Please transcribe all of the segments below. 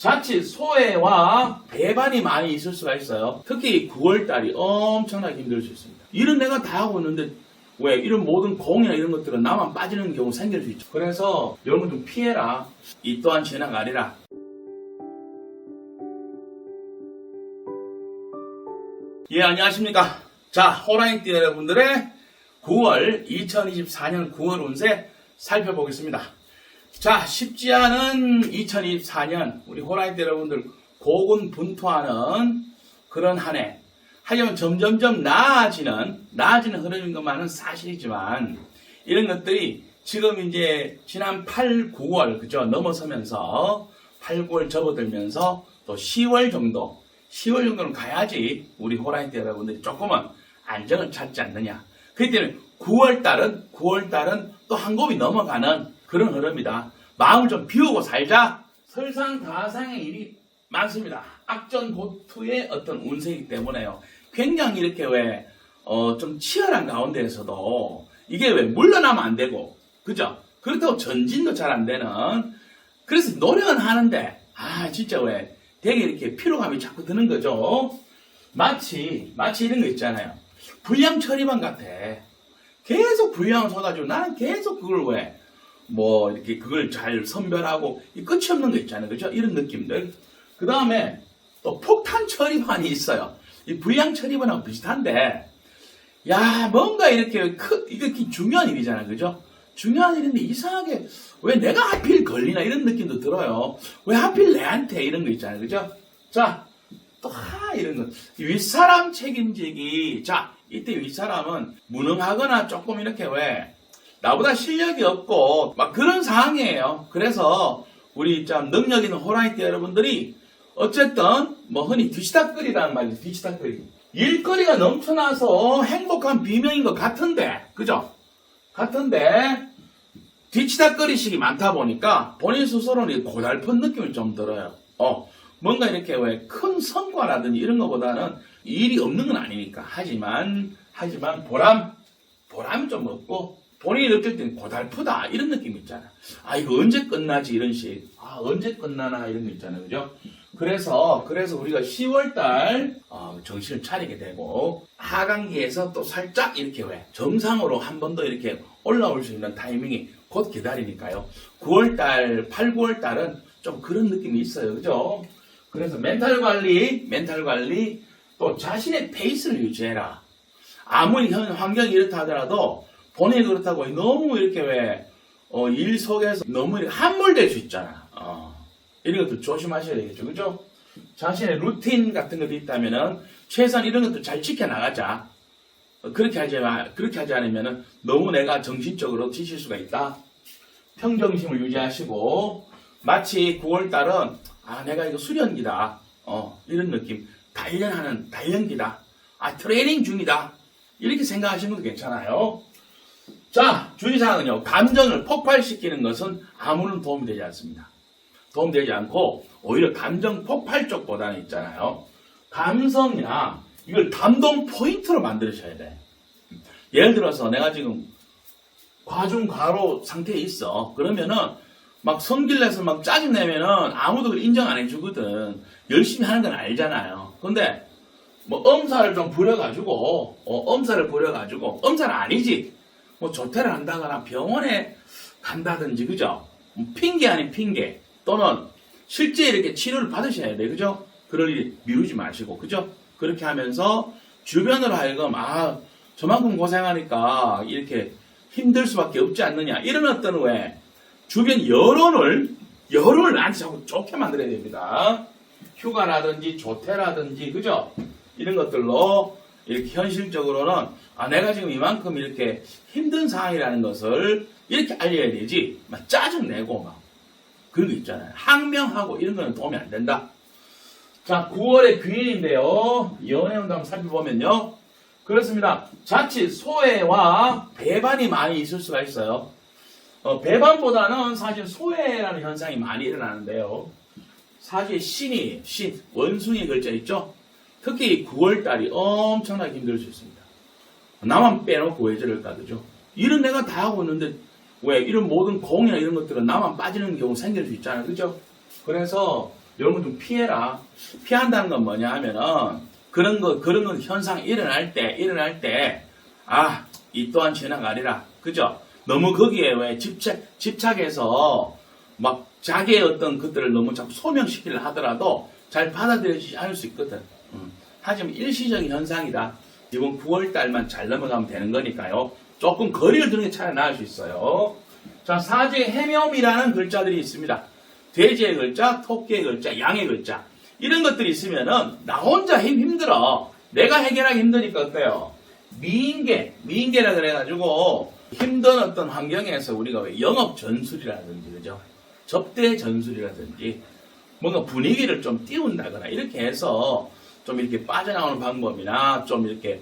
자칫 소외와 배반이 많이 있을 수가 있어요. 특히 9월달이 엄청나게 힘들 수 있습니다. 일은 내가 다 하고 있는데 왜 이런 모든 공이나 이런 것들은 나만 빠지는 경우 생길 수 있죠. 그래서 여러분 좀 피해라. 이 또한 지나가리라. 예, 안녕하십니까. 자, 호랑이띠 여러분들의 2024년 9월 운세 살펴보겠습니다. 자, 쉽지 않은 2024년 우리 호랑이띠 여러분들 고군분투하는 그런 한 해. 하지만 점점점 나아지는 흐름인 것만은 사실이지만 이런 것들이 지금 이제 지난 8, 9월 그죠? 넘어서면서 8, 9월 접어들면서 또 10월 정도는 가야지 우리 호랑이띠 여러분들이 조금은 안정을 찾지 않느냐. 그렇기 때문에 9월달은 또 한 곱이 넘어가는 그런 흐름이다. 마음을 좀 비우고 살자. 설상가상의 일이 많습니다. 악전고투의 어떤 운세이기 때문에요. 굉장히 이렇게 좀 치열한 가운데에서도 이게 물러나면 안 되고, 그죠? 그렇다고 전진도 잘 안 되는, 그래서 노력은 하는데, 진짜 되게 이렇게 피로감이 자꾸 드는 거죠. 마치 이런 거 있잖아요. 불량처리반 같아. 계속 불량을 쏟아지고 나는 계속 그걸 이렇게 그걸 잘 선별하고 끝이 없는 거 있잖아요. 그죠? 이런 느낌들. 그 다음에 또 폭탄 처리반이 있어요. 이 불량 처리반하고 비슷한데, 뭔가 이렇게 이게 중요한 일이잖아요. 그죠? 중요한 일인데 이상하게 왜 내가 하필 걸리나 이런 느낌도 들어요. 왜 하필 내한테 이런 거 있잖아요. 그죠? 자, 또 이런 거. 윗사람 책임지기. 자, 이때 윗사람은 무능하거나 조금 이렇게 나보다 실력이 없고 막 그런 상황이에요. 그래서 우리 참 능력 있는 호랑이띠 여러분들이 어쨌든 흔히 뒤치다거리라는 말이죠. 뒤치다거리. 일거리가 넘쳐나서 행복한 비명인 것 같은데, 그죠? 같은데 뒤치다거리식이 많다 보니까 본인 스스로는 고달픈 느낌이 좀 들어요. 뭔가 이렇게 큰 성과라든지 이런 것보다는 일이 없는 건 아니니까. 하지만 보람이 좀 없고 본인이 느낄 때는 고달프다 이런 느낌 있잖아. 이거 언제 끝나지 이런 식. 언제 끝나나 이런 거 있잖아요. 그죠? 그래서 우리가 10월달 정신을 차리게 되고 하반기에서 또 살짝 이렇게 정상으로 한 번 더 이렇게 올라올 수 있는 타이밍이 곧 기다리니까요. 9월달, 8, 9월달은 좀 그런 느낌이 있어요. 그죠? 그래서 멘탈 관리, 또 자신의 페이스를 유지해라. 아무리 환경이 이렇다 하더라도 본인이 그렇다고 너무 이렇게 일 속에서 너무 이렇게 함몰될 수 있잖아. 이런 것도 조심하셔야 되겠죠. 그죠? 자신의 루틴 같은 것도 있다면은 최소한 이런 것도 잘 지켜나가자. 그렇게 하지 않으면은 너무 내가 정신적으로 지칠 수가 있다. 평정심을 유지하시고, 마치 9월달은, 내가 이거 수련기다. 이런 느낌. 단련기다. 트레이닝 중이다. 이렇게 생각하시는 것도 괜찮아요. 자, 주의사항은요. 감정을 폭발시키는 것은 아무런 도움이 되지 않습니다. 도움되지 않고 오히려 감정 폭발 쪽보다는 있잖아요. 감성이나 이걸 감동 포인트로 만드셔야 돼. 예를 들어서 내가 지금 과중과로 상태에 있어. 그러면은 막 성질내서 막 짜증내면은 아무도 그걸 인정 안 해주거든. 열심히 하는 건 알잖아요. 근데 엄살을 좀 부려가지고 엄살은 아니지. 조퇴를 한다거나 병원에 간다든지, 그죠? 핑계 아닌 핑계. 또는 실제 이렇게 치료를 받으셔야 돼. 그죠? 그럴 일 미루지 마시고. 그죠? 그렇게 하면서 주변으로 하여금 저만큼 고생하니까 이렇게 힘들 수밖에 없지 않느냐. 이런 어떤 주변 여론을 나한테 자꾸 좋게 만들어야 됩니다. 휴가라든지 조퇴라든지, 그죠? 이런 것들로 이렇게 현실적으로는 내가 지금 이만큼 이렇게 힘든 상황이라는 것을 이렇게 알려야 되지. 막 짜증내고 그런 거 있잖아요. 항명하고 이런 거는 도움이 안 된다. 자, 9월의 귀인인데요. 연애운도 한번 살펴보면요. 그렇습니다. 자칫 소외와 배반이 많이 있을 수가 있어요. 배반보다는 사실 소외라는 현상이 많이 일어나는데요. 사실 신, 원숭이 글자 있죠? 특히 9월달이 엄청나게 힘들 수 있습니다. 나만 빼놓고 왜 저럴까, 그죠? 일은 내가 다 하고 있는데 왜 이런 모든 공이나 이런 것들은 나만 빠지는 경우 생길 수 있잖아요. 그죠? 그래서 이런 거 좀 피해라. 피한다는 건 뭐냐 하면은 그런 거 현상이 일어날 때 이 또한 지나가리라. 그죠? 너무 거기에 왜 집착해서 막 자기의 어떤 것들을 너무 자꾸 소명시키려 하더라도 잘 받아들여지지 않을 수 있거든. 하지만 일시적인 현상이다. 이번 9월 달만 잘 넘어가면 되는 거니까요. 조금 거리를 두는 게 차라리 나을 수 있어요. 자, 사지에 해묘이라는 글자들이 있습니다. 돼지의 글자, 토끼의 글자, 양의 글자. 이런 것들이 있으면은 나 혼자 힘들어. 내가 해결하기 힘드니까 어때요? 미인계라 그래가지고 힘든 어떤 환경에서 우리가 왜 영업 전술이라든지, 그죠? 접대 전술이라든지 뭔가 분위기를 좀 띄운다거나 이렇게 해서 좀 이렇게 빠져나오는 방법이나 좀 이렇게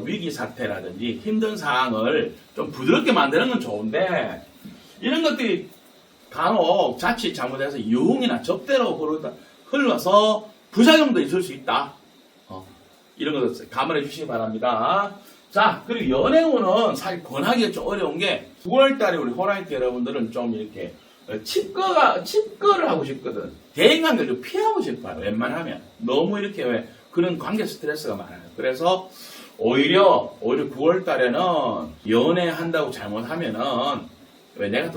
위기 사태라든지 힘든 상황을 좀 부드럽게 만드는 건 좋은데 이런 것들이 간혹 자칫 잘못해서 유흥이나 접대로 흘러서 부작용도 있을 수 있다. 이런 것도 감안해 주시기 바랍니다. 자, 그리고 연애운은 사실 권하기가 좀 어려운 게 9월달에 우리 호랑이 여러분들은 좀 이렇게 칩거를 하고 싶거든. 대인관계를 좀 피하고 싶어요. 웬만하면. 너무 이렇게 왜 그런 관계 스트레스가 많아요. 그래서 오히려 9월달에는 연애한다고 잘못하면은 왜 내가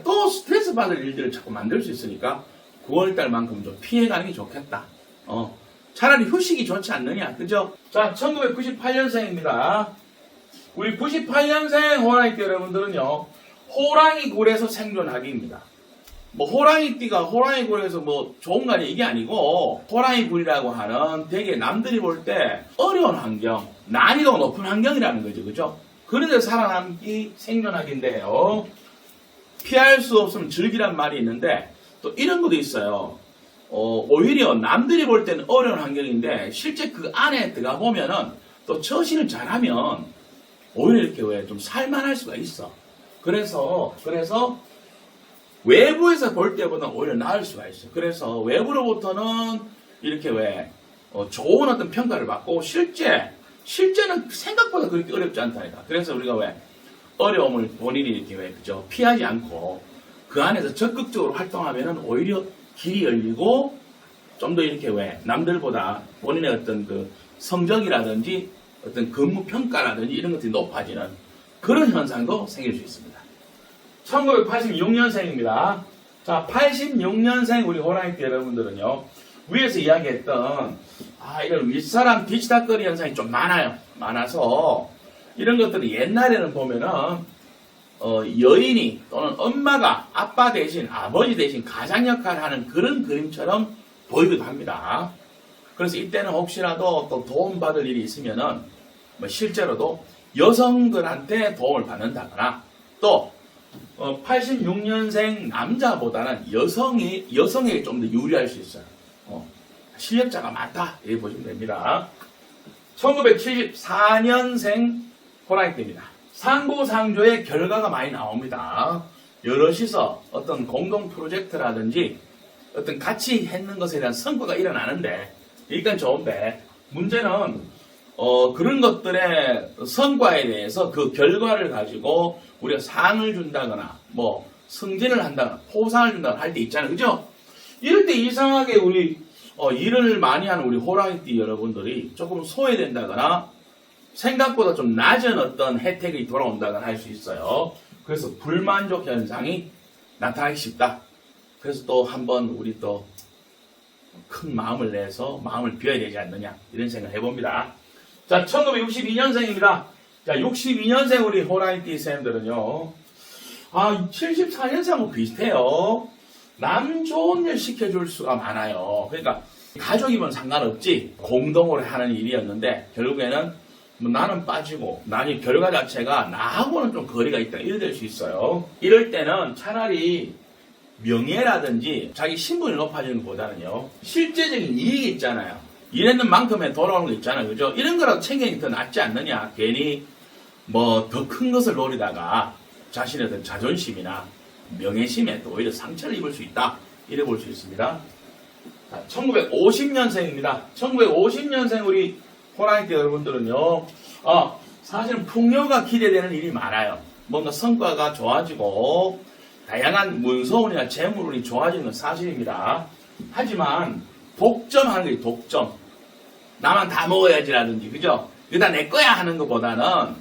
또 스트레스 받을 일들을 자꾸 만들 수 있으니까 9월달만큼 좀 피해가는 게 좋겠다. 차라리 휴식이 좋지 않느냐. 그죠? 자, 1998년생입니다. 우리 98년생 호랑이띠 여러분들은요, 호랑이굴에서 생존하기입니다. 뭐 호랑이띠가 호랑이굴에서 뭐 좋은 거 아니야 이게 아니고 호랑이굴이라고 하는 되게 남들이 볼 때 어려운 환경, 난이도가 높은 환경이라는 거죠. 그죠? 그런데 살아남기 생존하기인데요. 피할 수 없으면 즐기란 말이 있는데 또 이런 것도 있어요. 오히려 남들이 볼 때는 어려운 환경인데 실제 그 안에 들어가 보면은 또 처신을 잘하면 오히려 이렇게 왜 좀 살만할 수가 있어. 그래서 외부에서 볼 때보다 오히려 나을 수가 있어. 그래서 외부로부터는 이렇게 왜 좋은 어떤 평가를 받고 실제는 생각보다 그렇게 어렵지 않다니까. 그래서 우리가 왜 어려움을 본인이 이렇게 왜 그죠 피하지 않고 그 안에서 적극적으로 활동하면은 오히려 길이 열리고 좀 더 이렇게 왜 남들보다 본인의 어떤 그 성적이라든지 어떤 근무 평가라든지 이런 것들이 높아지는 그런 현상도 생길 수 있습니다. 1986년생입니다. 자, 86년생 우리 호랑이띠 여러분들은요, 위에서 이야기했던 이런 윗사람 뒤치다거리 현상이 좀 많아서 이런 것들이 옛날에는 보면은 여인이 또는 엄마가 아빠 대신 아버지 대신 가장 역할을 하는 그런 그림처럼 보이기도 합니다. 그래서 이때는 혹시라도 또 도움받을 일이 있으면은 실제로도 여성들한테 도움을 받는다거나 또 86년생 남자보다는 여성에게 좀 더 유리할 수 있어요. 실력자가 많다 이렇게 보시면 됩니다. 1974년생 호랑이띠입니다. 상부상조의 결과가 많이 나옵니다. 여럿이서 어떤 공동 프로젝트라든지 어떤 같이 했는 것에 대한 성과가 일어나는데 일단 좋은데 문제는 그런 것들의 성과에 대해서 그 결과를 가지고 우리가 상을 준다거나 뭐 승진을 한다거나 포상을 준다거나 할 때 있잖아요. 그죠? 이럴 때 이상하게 우리 일을 많이 하는 우리 호랑이띠 여러분들이 조금 소외된다거나 생각보다 좀 낮은 어떤 혜택이 돌아온다거나 할 수 있어요. 그래서 불만족 현상이 나타나기 쉽다. 그래서 또 한번 우리 또 큰 마음을 내서 마음을 비워야 되지 않느냐 이런 생각을 해봅니다. 자, 1962년생입니다. 자, 62년생 우리 호랑이띠 쌤들은요, 74년생하고 비슷해요. 남 좋은 일 시켜줄 수가 많아요. 그러니까 가족이면 상관없지 공동으로 하는 일이었는데 결국에는 나는 빠지고 나니 결과 자체가 나하고는 좀 거리가 있다 이래 될 수 있어요. 이럴 때는 차라리 명예라든지 자기 신분이 높아지는 것보다는요 실제적인 이익이 있잖아요. 일했는 만큼에 돌아오는 거 있잖아요. 그죠? 이런 거라도 챙기는 게 더 낫지 않느냐. 괜히 뭐 더 큰 것을 노리다가 자신의 어떤 자존심이나 명예심에 또 오히려 상처를 입을 수 있다. 이래 볼 수 있습니다. 자, 1950년생입니다. 1950년생 우리 호랑이띠 여러분들은요, 사실은 풍요가 기대되는 일이 많아요. 뭔가 성과가 좋아지고, 다양한 문서운이나 재물운이 좋아지는 건 사실입니다. 하지만 독점하는 게 독점. 나만 다 먹어야지라든지, 그죠? 이거 다 내 거야 하는 것보다는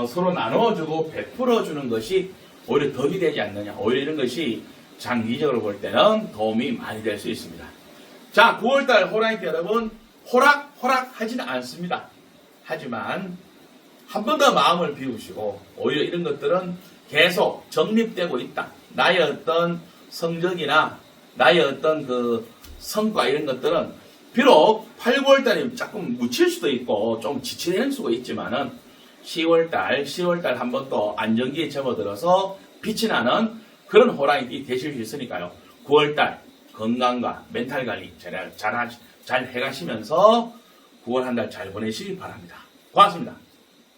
서로 나눠주고 베풀어주는 것이 오히려 덕이 되지 않느냐. 오히려 이런 것이 장기적으로 볼 때는 도움이 많이 될 수 있습니다. 자, 9월달 호랑이띠 여러분, 호락 하지는 않습니다. 하지만 한 번 더 마음을 비우시고 오히려 이런 것들은 계속 정립되고 있다. 나의 어떤 성적이나 나의 어떤 그 성과 이런 것들은 비록 8, 9월달이 조금 묻힐 수도 있고 좀 지치는 수가 있지만은 10월달 한 번 또 안정기에 접어들어서 빛이 나는 그런 호랑이띠 되실 수 있으니까요. 9월달 건강과 멘탈 관리 잘 해가시면서 9월 한 달 잘 보내시기 바랍니다. 고맙습니다.